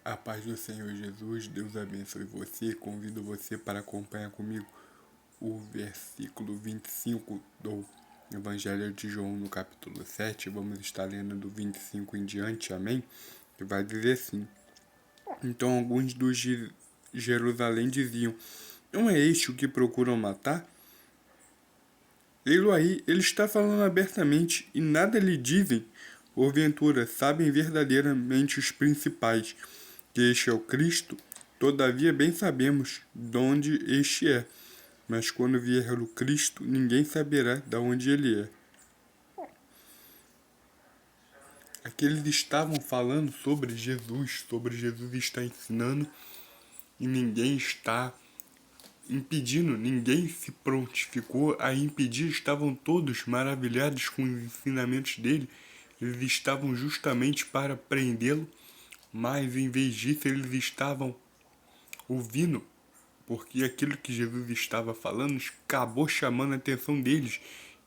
A paz do Senhor Jesus, Deus abençoe você. Convido você para acompanhar comigo o versículo 25 do Evangelho de João, no capítulo 7. Vamos estar lendo do 25 em diante, amém? Que vai dizer assim: Então alguns dos de Jerusalém diziam: Não é este o que procuram matar? Ele aí, ele está falando abertamente e nada lhe dizem. Porventura, sabem verdadeiramente os principais que este é o Cristo? Todavia bem sabemos de onde este é. Mas quando vier o Cristo, ninguém saberá de onde ele é. Aqui eles estavam falando sobre Jesus está ensinando e ninguém está impedindo, ninguém se prontificou a impedir, estavam todos maravilhados com os ensinamentos dele, eles estavam justamente para prendê-lo, mas em vez disso eles estavam ouvindo, porque aquilo que Jesus estava falando acabou chamando a atenção deles.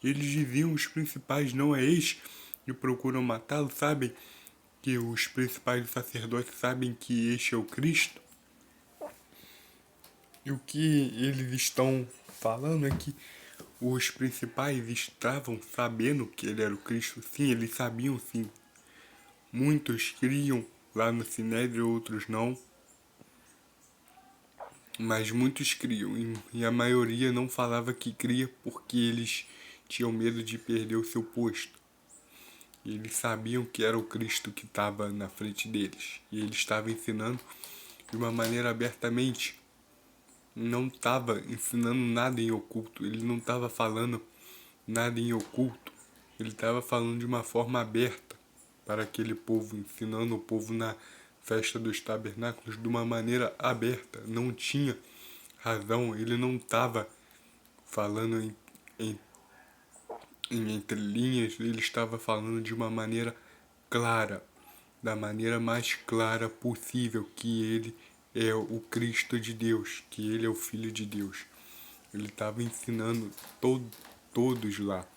Eles diziam: os principais não é este, e procuram matá-lo, sabem que os principais sacerdotes sabem que este é o Cristo. E o que eles estão falando é que os principais estavam sabendo que ele era o Cristo. Sim, eles sabiam sim. Muitos criam lá no Sinédrio, outros não. Mas muitos criam e a maioria não falava que cria porque eles tinham medo de perder o seu posto. E eles sabiam que era o Cristo que estava na frente deles. E ele estava ensinando de uma maneira abertamente. Não estava ensinando nada em oculto. Ele não estava falando nada em oculto. Ele estava falando de uma forma aberta para aquele povo, ensinando o povo na festa dos tabernáculos de uma maneira aberta. Não tinha razão, ele não estava falando em entrelinhas, ele estava falando de uma maneira clara, da maneira mais clara possível, que ele é o Cristo de Deus, que ele é o Filho de Deus. Ele estava ensinando todos lá.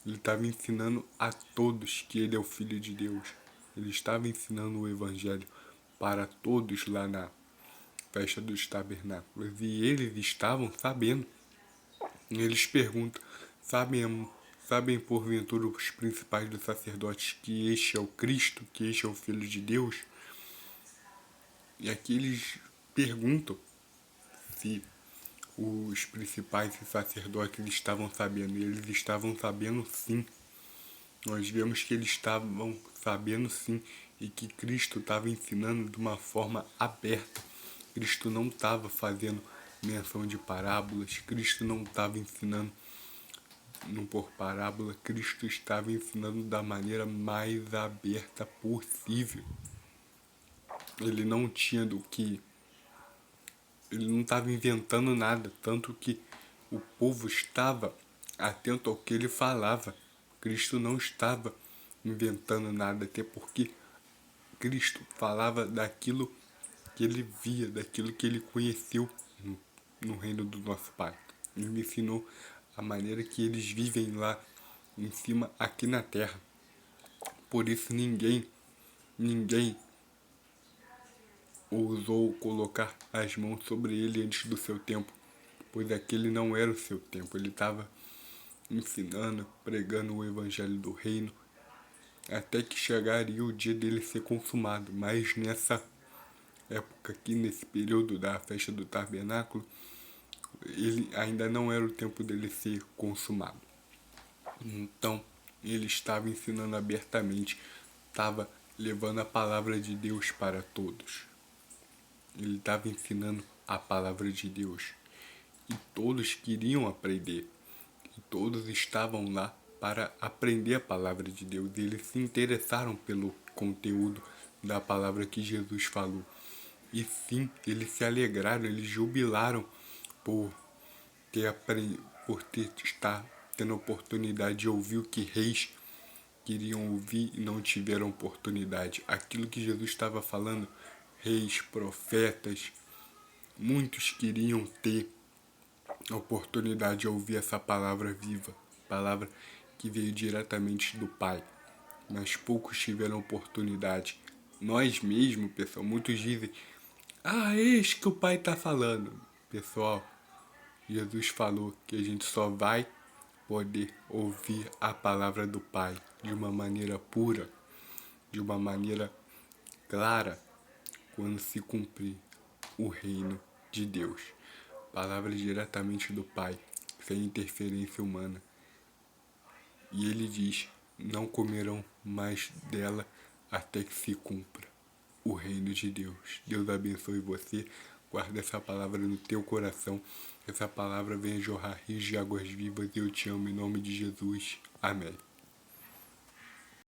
Ele estava ensinando a todos que ele é o Filho de Deus. Ele estava ensinando o Evangelho para todos lá na festa dos tabernáculos. E eles estavam sabendo. E eles perguntam: sabem porventura os principais dos sacerdotes que este é o Cristo, que este é o Filho de Deus? E aqui eles perguntam se os principais sacerdotes estavam sabendo. E eles estavam sabendo sim. Nós vemos que eles estavam sabendo sim e que Cristo estava ensinando de uma forma aberta. Cristo não estava fazendo menção de parábolas, Cristo não estava ensinando por parábola, Cristo estava ensinando da maneira mais aberta possível. Ele não tinha do que... Ele não estava inventando nada, tanto que o povo estava atento ao que ele falava. Cristo não estava inventando nada, até porque Cristo falava daquilo que ele via, daquilo que ele conheceu no reino do nosso Pai. Ele me ensinou a maneira que eles vivem lá em cima, aqui na terra. Por isso ninguém ousou colocar as mãos sobre ele antes do seu tempo, pois aquele não era o seu tempo. Ele estava ensinando, pregando o evangelho do reino, até que chegaria o dia dele ser consumado. Mas nessa época aqui, nesse período da festa do tabernáculo, ele ainda não era o tempo dele ser consumado. Então, ele estava ensinando abertamente, estava levando a palavra de Deus para todos. Ele estava ensinando a palavra de Deus. E todos queriam aprender. E todos estavam lá para aprender a palavra de Deus. E eles se interessaram pelo conteúdo da palavra que Jesus falou. E sim, eles se alegraram, eles jubilaram por estar tendo a oportunidade de ouvir o que reis queriam ouvir e não tiveram oportunidade. Aquilo que Jesus estava falando, reis, profetas, muitos queriam ter a oportunidade de ouvir essa palavra viva, palavra que veio diretamente do Pai, mas poucos tiveram oportunidade. Nós mesmos, pessoal, muitos dizem, eis que o Pai está falando. Pessoal, Jesus falou que a gente só vai poder ouvir a palavra do Pai de uma maneira pura, de uma maneira clara, quando se cumprir o reino de Deus. Palavras diretamente do Pai, sem interferência humana. E ele diz, não comerão mais dela até que se cumpra o reino de Deus. Deus abençoe você, guarda essa palavra no teu coração, essa palavra venha jorrar rios de águas vivas, e eu te amo em nome de Jesus. Amém.